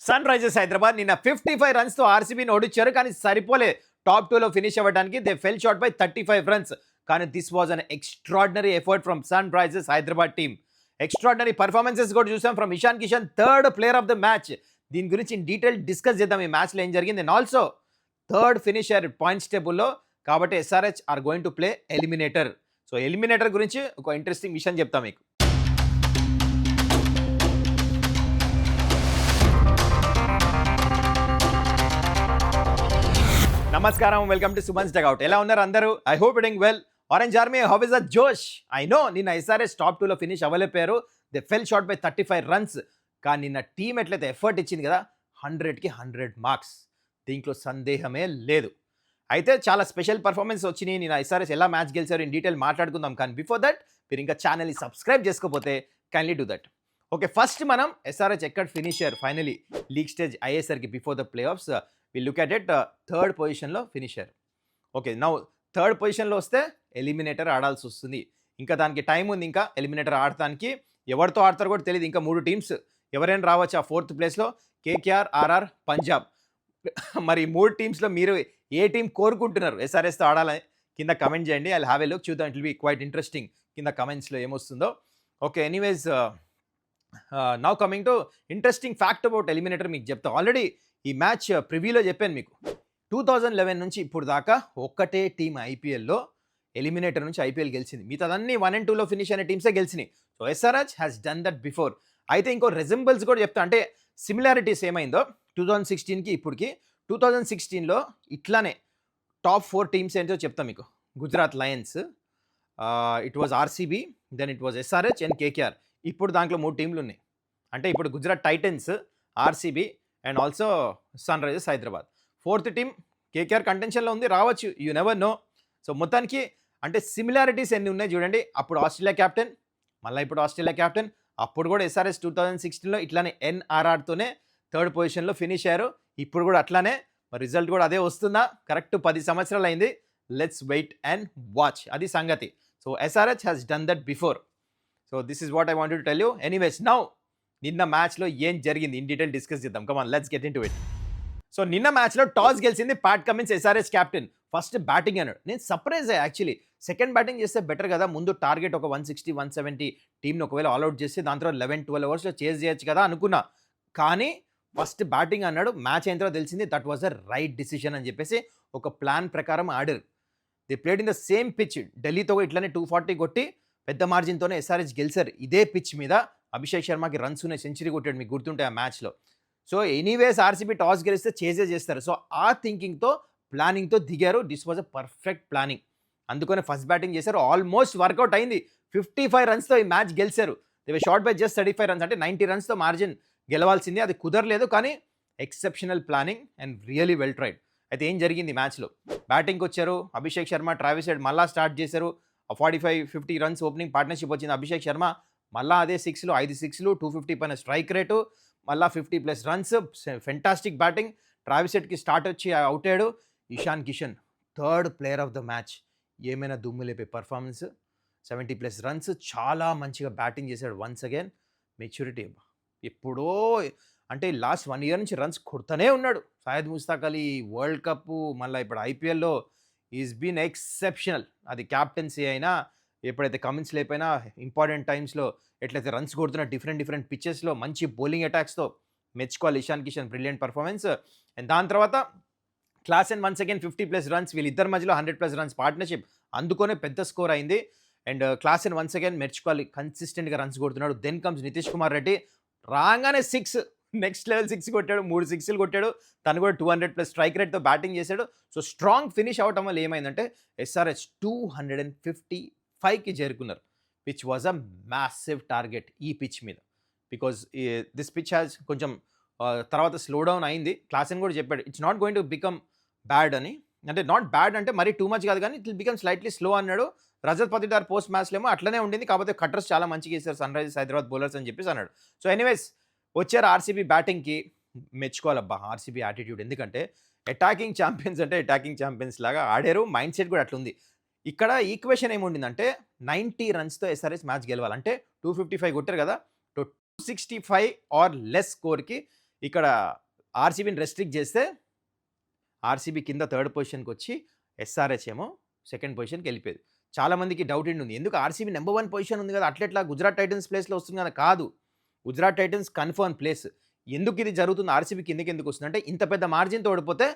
Sun Risers Hyderabad నిన్న 55 రన్స్‌తో ఆర్‌సీబీని ఓడించారు. కానీ సరిపోలే టాప్ 2లో ఫినిష్ అవ్వడానికి. They fell short by 35 runs. కానీ this was an extraordinary effort from Sunrisers Hyderabad team. Extraordinary performances కూడా చూసాం from Ishan Kishan, third player of the match. దీని గురించి ఇన్ డీటెయిల్ డిస్కస్ చేద్దాం ఈ మ్యాచ్లో ఏం జరిగింది. And also third finisher points టేబుల్లో. కాబట్టి SRH are going to play eliminator. So eliminator గురించి ఒక ఇంట్రెస్టింగ్ విషయం చెప్తాం మీకు. నమస్కారం, వెల్కమ్ టు సుమన్స్ డగౌట్. ఎలా ఉన్నారు అందరూ? I hope doing well. Orange army, how is the josh? I know నిన్న ఎస్ఆర్ఎస్ టాప్ 2లో ఫినిష్ అవ్వలేపారు. They fell short by 35 runs. కానీ నిన్న టీం ఎట్లయితే ఎఫర్ట్ ఇచ్చింది కదా, 100కి 100 మార్క్స్, దీంట్లో సందేహమే లేదు. అయితే చాలా స్పెషల్ పర్ఫార్మెన్స్ వచ్చినాయి. నిన్న ఎస్ఆర్ఎస్ ఎలా మ్యాచ్ గెలిచారు ఇన్ డీటెయిల్ మాట్లాడుకుందాం. కానీ బిఫోర్ దట్ మీరు ఇంకా ఛానల్ని సబ్స్క్రైబ్ చేసుకోకపోతే kindly do that. Okay, first మనం ఎస్ఆర్హెచ్ ఎక్కడ ఫినిషర్ ఫైనలీ లీగ్ స్టేజ్ అయ్యేసరికి before the playoffs we look at it. Third పొజిషన్లో ఫినిషర్. ఓకే, నౌ థర్డ్ పొజిషన్లో వస్తే ఎలిమినేటర్ ఆడాల్సి వస్తుంది. ఇంకా దానికి టైం ఉంది. ఇంకా ఎలిమినేటర్ ఆడటానికి ఎవరితో ఆడతారో కూడా తెలియదు. ఇంకా 3 టీమ్స్ ఎవరైనా రావచ్చు ఆ ఫోర్త్ ప్లేస్లో. KKR, RR, Punjab. మరి 3 టీమ్స్లో మీరు ఏ టీం కోరుకుంటున్నారు ఎస్ఆర్ఎస్తో ఆడాలని కింద కమెంట్ చేయండి. ఐ హ్యావ్ ఎ లుక్, చూద్దాం. It will be quite interesting కింద కమెంట్స్లో ఏమొస్తుందో. Okay, anyways now coming to interesting fact about eliminator మీకు చెప్తా. ఆల్రెడీ ఈ మ్యాచ్ ప్రివ్యూలో చెప్పాను మీకు. 2011 నుంచి ఇప్పుడు దాకా ఒక్కటే టీం ఐపీఎల్లో ఎలిమినేటర్ నుంచి ఐపీఎల్ గెలిచింది. మిగతాదన్నీ 1 and 2లో ఫినిష్ అయిన టీమ్సే గెలిచినాయి. So SRH has done that before. అయితే ఇంకో రెజంబుల్స్ కూడా చెప్తా, అంటే సిమిలారిటీస్ ఏమైందో 2016కి ఇప్పటికి. 2016లో ఇట్లానే టాప్ 4 టీమ్స్ ఏంటో చెప్తా మీకు. Gujarat Lions, it was RCB, then it was SRH and KKR. ఇప్పుడు దాంట్లో 3 టీంలు ఉన్నాయి. అంటే ఇప్పుడు Gujarat Titans, RCB and also Sunrisers Hyderabad. Fourth team KKR కంటెన్షన్లో ఉంది, రావచ్చు, యూ నెవర్ నో. సో మొత్తానికి అంటే సిమిలారిటీస్ ఎన్ని ఉన్నాయి చూడండి. అప్పుడు ఆస్ట్రేలియా క్యాప్టెన్, మళ్ళీ ఇప్పుడు ఆస్ట్రేలియా క్యాప్టెన్. అప్పుడు కూడా ఎస్ఆర్ఎస్ 2016లో ఇట్లానే ఎన్ఆర్ఆర్తోనే థర్డ్ పొజిషన్లో ఫినిష్ అయ్యారు. ఇప్పుడు కూడా అట్లానే. మరి రిజల్ట్ కూడా అదే వస్తుందా? కరెక్ట్ 10 సంవత్సరాలు అయింది. లెట్స్ వెయిట్ అండ్ వాచ్, అది సంగతి. So SRH has done that before. So this is what I wanted to tell you. Anyways now నిన్న మ్యాచ్లో ఏం జరిగింది ఇన్ డీటెయిల్ డిస్కస్ చేద్దాం. Come on, let's get into it. So నిన్న మ్యాచ్లో toss గెలిచింది Pat Cummins, SRH captain. First batting అన్నాడు. నేను సర్ప్రైజ్ అయ్యా యాక్చువల్లీ. సెకండ్ బ్యాటింగ్ చేస్తే బెటర్ కదా, ముందు టార్గెట్ ఒక 160, 170 టీంని ఒకవేళ ఆల్అౌట్ చేస్తే దాని తర్వాత 11-12 అవర్స్లో చేజ్ చేయొచ్చు కదా అనుకున్నా. కానీ ఫస్ట్ బ్యాటింగ్ అన్నాడు. మ్యాచ్ అయిన తర్వాత తెలిసింది that was the right decision అని చెప్పేసి ఒక ప్లాన్ ప్రకారం ఆడారు. They played in the same pitch. ఢిల్లీతో ఇట్లానే 240 కొట్టి పెద్ద మార్జిన్తోనే ఎస్ఆర్హెచ్ గెలిచారు. ఇదే పిచ్ మీద అభిషేక్ శర్మకి రన్స్ ఉన్నాయి, సెంచరీ కొట్టాడు, మీకు గుర్తుంటాయి ఆ మ్యాచ్లో. సో ఎనీవేస్ ఆర్సీబీ టాస్ గెలిస్తే చేజే చేస్తారు. సో ఆ థింకింగ్తో, ప్లానింగ్తో దిగారు. This was a perfect planning. అందుకనే ఫస్ట్ బ్యాటింగ్ చేశారు. ఆల్మోస్ట్ వర్కౌట్ అయింది. 55 రన్స్తో ఈ మ్యాచ్ గెలిచారు. They short by just 35 runs, అంటే 90 రన్స్తో మార్జిన్ గెలవాల్సింది. అది కుదరలేదు. కానీ exceptional planning and really well tried. అయితే ఏం జరిగింది మ్యాచ్లో? బ్యాటింగ్కి వచ్చారు అభిషేక్ శర్మ, ట్రావిస్ హెడ్ మళ్ళీ స్టార్ట్ చేశారు. 45-50 రన్స్ ఓపెనింగ్ పార్ట్నర్షిప్ వచ్చింది. అభిషేక్ శర్మ మళ్ళీ అదే 6లు, 5 6లు, 250 పైన స్ట్రైక్ రేటు, మళ్ళీ 50+ రన్స్. Fantastic batting. ట్రావిస్ హెడ్కి స్టార్ట్ వచ్చి అవుట్ అయ్యాడు. Ishan Kishan third player of the match. ఏమైనా దుమ్ము లేపే పర్ఫార్మెన్స్, 70+ రన్స్, చాలా మంచిగా బ్యాటింగ్ చేశాడు. Once again maturity. ఎప్పుడో అంటే లాస్ట్ 1 year నుంచి రన్స్ కొడుతూనే ఉన్నాడు. సయ్యద్ ముస్తాక్ అలీ, వరల్డ్ కప్, మళ్ళీ ఇప్పుడు ఐపీఎల్లో ఈజ్ బీన్ ఎక్సెప్షనల్. అది క్యాప్టెన్సీ అయినా, ఎప్పుడైతే కమిన్స్ లేకపోయినా, ఇంపార్టెంట్ టైమ్స్లో ఎట్లయితే రన్స్ కొడుతున్న డిఫరెంట్ పిచ్చెస్లో మంచి బౌలింగ్ అటాక్స్తో మెచ్చుకోవాలి Ishan Kishan. Brilliant performance. And దాని తర్వాత క్లాసెన్ వన్స్ అగైన్ 50+ రన్స్. వీళ్ళిద్దరి మధ్యలో 100+ రన్స్ పార్ట్నర్షిప్, అందుకోనే పెద్ద స్కోర్ అయింది. అండ్ క్లాసెన్ వన్స్ అగైన్ మెచ్చుకోవాలి, కన్సిస్టెంట్గా రన్స్ కొడుతున్నాడు. Then comes Nitish Kumar Reddy. రాగానే 6, నెక్స్ట్ లెవెల్ 6 కొట్టాడు. 3 6లు కొట్టాడు. తను కూడా 200+ స్ట్రైక్ రేట్తో బ్యాటింగ్ చేశాడు. సో స్ట్రాంగ్ ఫినిష్ అవటం వల్ల ఏమైందంటే ఎస్ఆర్హెచ్ 255కి చేరుకున్నారు, which was a massive target ఈ పిచ్ మీద. బికాజ్ దిస్ పిచ్ హ్యాజ్ కొంచెం తర్వాత స్లో డౌన్ అయింది. క్లాసెన్ కూడా చెప్పాడు it's not going to become bad అని. అంటే నాట్ బ్యాడ్ అంటే మరీ టూ మచ్ కాదు, కానీ it will become slightly slow అన్నాడు. రజత్ పతిదార్ పోస్ట్ మ్యాచ్లో ఏమో అట్లనే ఉండింది, కాకపోతే కట్టర్స్ చాలా మంచిగా వేశారు సన్ రైజర్స్ హైదరాబాద్ బౌలర్స్ అని చెప్పేసి అన్నాడు. సో ఎనీవేస్ వచ్చారు ఆర్సీబీ బ్యాటింగ్కి. మెచ్చుకోవాలబ్బా ఆర్సీబీ యాటిట్యూడ్. ఎందుకంటే అటాకింగ్ ఛాంపియన్స్ అంటే అటాకింగ్ ఛాంపియన్స్ లాగా ఆడారు. మైండ్ సెట్ కూడా అట్లుంది. ఇక్కడ ఈక్వేషన్ ఏముండిందంటే 90 రన్స్తో ఎస్ఆర్ఎస్ మ్యాచ్ గెలవాలంటే 255 కొట్టారు కదా, 265 ఆర్ లెస్ స్కోర్కి ఇక్కడ ఆర్సీబీని రెస్ట్రిక్ట్ చేస్తే ఆర్సీబీ కింద థర్డ్ పొజిషన్కి వచ్చి ఎస్ఆర్హెచ్ ఏమో సెకండ్ పొజిషన్కి వెళ్ళిపోయేది. చాలామందికి డౌట్ ఉంది, ఎందుకు ఆర్సీబీ నెంబర్ 1 పొజిషన్ ఉంది కదా, అట్లెట్లా గుజరాత్ టైటన్స్ ప్లేస్లో వస్తుంది కదా? కాదు, గుజరాత్ టైటన్స్ కన్ఫర్మ్ ప్లేస్. ఎందుకు ఇది జరుగుతుంది, ఆర్సీబీ కిందకి ఎందుకు వస్తుంది అంటే, ఇంత పెద్ద మార్జిన్తో ఓడిపోతే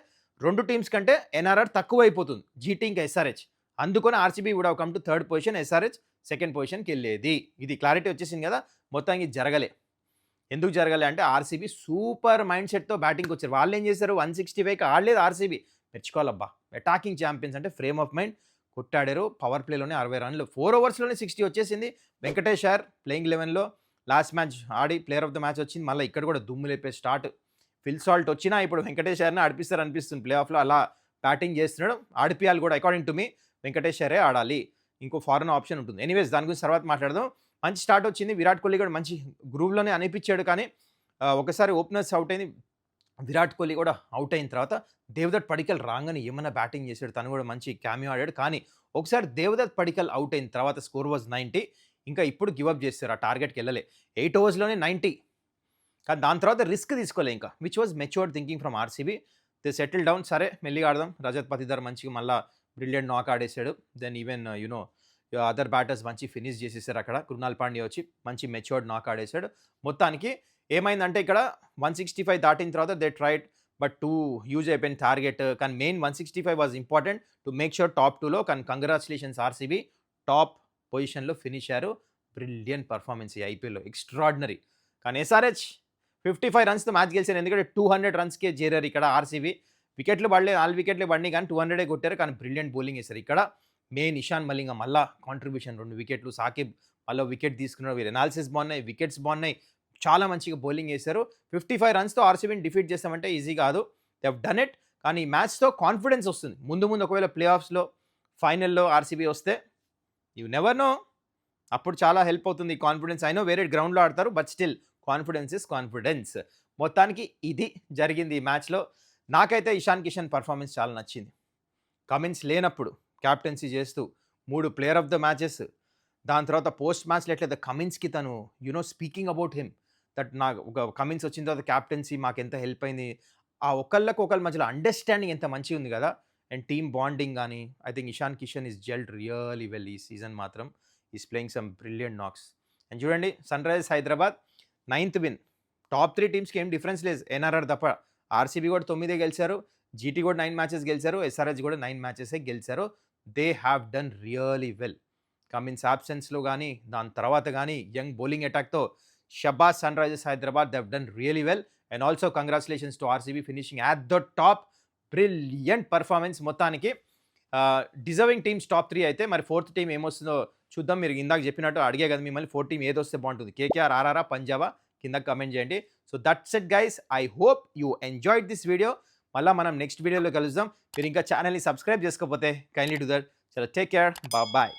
2 టీమ్స్ కంటే ఎన్ఆర్ఆర్ తక్కువ అయిపోతుంది, జీటీ ఇంకా ఎస్ఆర్హెచ్. అందుకని RCB would have come to third position, SRH second పొజిషన్కి వెళ్ళేది. ఇది క్లారిటీ వచ్చేసింది కదా. మొత్తానికి జరగలే. ఎందుకు జరగలే అంటే, ఆర్సీబీ సూపర్ మైండ్ సెట్తో బ్యాటింగ్కి వచ్చారు. వాళ్ళు ఏం చేశారు, 165కి ఆడలేదు ఆర్సీబీ. మెచ్చుకోవాలబ్బా, అటాకింగ్ ఛాంపియన్స్ అంటే ఫ్రేమ్ ఆఫ్ మైండ్ కొట్టాడారు. పవర్ ప్లేలోనే 60 రన్లు, 4 ఓవర్స్లోనే 60 వచ్చేసింది. వెంకటేష్ అయ్యర్ ప్లేయింగ్ 11లో లాస్ట్ మ్యాచ్ ఆడి ప్లేయర్ ఆఫ్ ద మ్యాచ్ వచ్చింది. మళ్ళీ ఇక్కడ కూడా దుమ్ము లేపే స్టార్ట్. ఫిల్ సాల్ట్ వచ్చినా ఇప్పుడు వెంకటేష్ అయ్యర్ని ఆడిపిస్తారు అనిపిస్తుంది ప్లే ఆఫ్లో. అలా బ్యాటింగ్ చేస్తున్నాడు. ఆడిపియాలి కూడా, అకార్డింగ్ టు మీ వెంకటేష్ అయ్యరే ఆడాలి. ఇంకో ఫారెన్ ఆప్షన్ ఉంటుంది. ఎనీవేస్ దాని గురించి తర్వాత మాట్లాడదాం. మంచి స్టార్ట్ వచ్చింది. విరాట్ కోహ్లీ కూడా మంచి గ్రూవ్లోనే అనిపించాడు. కానీ ఒకసారి ఓపెనర్స్ అవుట్ అయింది, విరాట్ కోహ్లీ కూడా అవుట్ అయిన తర్వాత దేవదత్ పడికల్ రాగానే ఏమన్నా బ్యాటింగ్ చేశాడు. తను కూడా మంచి క్యామియో ఆడాడు. కానీ ఒకసారి దేవదత్ పడికల్ అవుట్ అయిన తర్వాత స్కోర్ వాజ్ 90. ఇంకా ఇప్పుడు గివప్ చేస్తారు, ఆ టార్గెట్కి వెళ్ళలే. 8 ఓవర్స్లోనే 90. కానీ దాని తర్వాత రిస్క్ తీసుకోలే ఇంకా, which was matured thinking from RCB. They settle down. సరే మెల్లిగా ఆడదాం. రజత్ పతిదార్ మంచిగా మళ్ళీ బ్రిలియంట్ నాక్ ఆడేశాడు. దెన్ ఈవెన్ అదర్ బ్యాటర్స్ మంచి ఫినిష్ చేసేసారు. అక్కడ కృణాల్ పాండ్యా వచ్చి మంచి మెచ్యూర్డ్ నాక్ ఆడేశాడు. మొత్తానికి ఏమైందంటే, ఇక్కడ 165 దాటిన తర్వాత they tried but two use అయిపోయిన టార్గెట్. కానీ main 165 was important to make sure top 2లో. కానీ కంగ్రాచులేషన్స్ ఆర్సీబీ, టాప్ పొజిషన్లో ఫినిష్ అయ్యారు. బ్రిలియంట్ పర్ఫార్మెన్స్ ఈ ఐపీఎల్లో, ఎక్స్ట్రాడినరీ. కానీ ఎస్ఆర్హెచ్ 55 రన్స్తో మ్యాచ్ గెలిచారు. ఎందుకంటే 200 రన్స్కే చేరారు. ఇక్కడ ఆర్సీబీ వికెట్లు పడలేదు, 4 వికెట్లు పడినాయి కానీ 200 కొట్టారు. కానీ బ్రిలియంట్ బౌలింగ్ వేశారు. ఇక్కడ మెయిన్ ఇషాన్ మలింగ మళ్ళా కాంట్రిబ్యూషన్, 2 వికెట్లు. సాకిబ్ మళ్ళీ వికెట్ తీసుకున్నారు. వీరు ఎనాలిసిస్ బాగున్నాయి, వికెట్స్ బాగున్నాయి, చాలా మంచిగా బౌలింగ్ వేశారు. 55 రన్స్తో ఆర్సీబీని డిఫీట్ చేస్తామంటే ఈజీ కాదు. They have done it. కానీ ఈ మ్యాచ్తో కాన్ఫిడెన్స్ వస్తుంది. ముందు ఒకవేళ ప్లే ఆఫ్స్లో ఫైనల్లో ఆర్సీబీ వస్తే, యూ నెవర్ నో, అప్పుడు చాలా హెల్ప్ అవుతుంది ఈ కాన్ఫిడెన్స్. అయినో వేరే గ్రౌండ్లో ఆడతారు, but still confidence is confidence. మొత్తానికి ఇది జరిగింది ఈ మ్యాచ్లో. నాకైతే ఇషాన్ కిషన్ పర్ఫార్మెన్స్ చాలా నచ్చింది. కమిన్స్ లేనప్పుడు క్యాప్టెన్సీ చేస్తూ 3 ప్లేయర్ ఆఫ్ ద మ్యాచెస్, దాని తర్వాత పోస్ట్ మ్యాచ్లో ఎట్లయితే కమిన్స్కి తను స్పీకింగ్ అబౌట్ హిమ్, దట్ నాకు ఒక కమిన్స్ వచ్చిన తర్వాత క్యాప్టెన్సీ మాకు ఎంత హెల్ప్ అయింది, ఆ ఒకళ్ళ మధ్యలో అండర్స్టాండింగ్ ఎంత మంచిగా ఉంది కదా. అండ్ టీమ్ బాండింగ్ కానీ, I think Ishan Kishan is gelled really well ఈ సీజన్ మాత్రం. Is playing some brilliant knocks. And చూడండి, Sunrisers Hyderabad 9th win. Top 3 టీమ్స్కి ఏం డిఫరెన్స్ లేదు, ఎన్ఆర్ఆర్ తప్ప. ఆర్సీబీ కూడా 9 గెలిచారు, జీటీ కూడా 9 మ్యాచెస్ గెలిచారు, ఎస్ఆర్హెచ్ కూడా 9 మ్యాచెసే గెలిచారు. They have done really well. Cummins ఆబ్సెన్స్లో కానీ, దాని తర్వాత కానీ యంగ్ బౌలింగ్ అటాక్తో షబాస్ Sunrisers Hyderabad, they have done really well. And also congratulations to RCB finishing at the top. Brilliant performance. మొత్తానికి డిజర్వింగ్ టీమ్స్ టాప్ 3 అయితే, మరి 4th టీం ఏమొస్తుందో చూద్దాం. మీరు ఇందాక చెప్పినట్టు అడిగే కదా మిమ్మల్ని, 4th టీం ఏదొస్తే బాగుంటుంది, కేకేఆర్, ఆర్ఆర్ఆర్, పంజాబా? కింద కమెంట్ చేయండి. So that's it guys. I hope you enjoyed this video. మళ్ళీ మనం నెక్స్ట్ వీడియోలో కలుద్దాం. మీరు ఇంకా ఛానల్ని సబ్స్క్రైబ్ చేసుకోకపోతే కైండ్లీ డూ దట్. చలో, టేక్ కేర్, బాయ్.